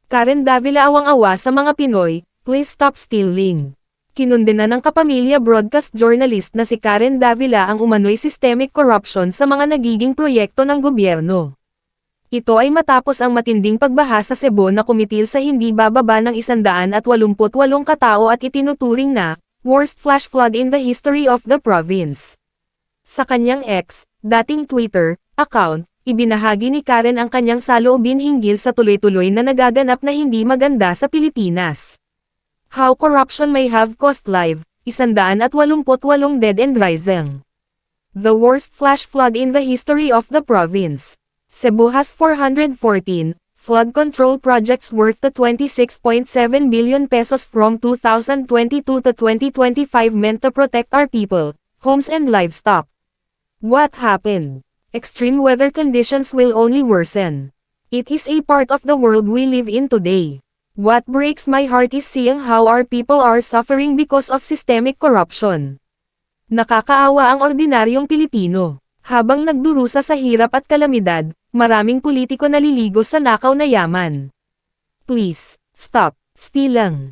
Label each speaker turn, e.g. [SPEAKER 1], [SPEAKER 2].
[SPEAKER 1] Karen Davila awang-awa sa mga Pinoy, please stop stealing. Kinundena ng kapamilya broadcast journalist na si Karen Davila ang umano'y systemic corruption sa mga nagiging proyekto ng gobyerno. Ito ay matapos ang matinding pagbaha sa Cebu na kumitil sa hindi bababa ng 188 katao at itinuturing na worst flash flood in the history of the province. Sa kanyang X, dating Twitter, account, ibinahagi ni Karen ang kanyang saloobin hinggil sa tuloy-tuloy na nagaganap na hindi maganda sa Pilipinas. How corruption may have cost life, 188 dead and rising. The worst flash flood in the history of the province. Cebu has 414 flood control projects worth the 26.7 billion pesos from 2022 to 2025 meant to protect our people, homes and livestock. What happened? Extreme weather conditions will only worsen. It is a part of the world we live in today. What breaks my heart is seeing how our people are suffering because of systemic corruption. Nakakaawa ang ordinaryong Pilipino. Habang nagdurusa sa hirap at kalamidad, maraming politiko naliligo sa nakaw na yaman. Please, stop stealing.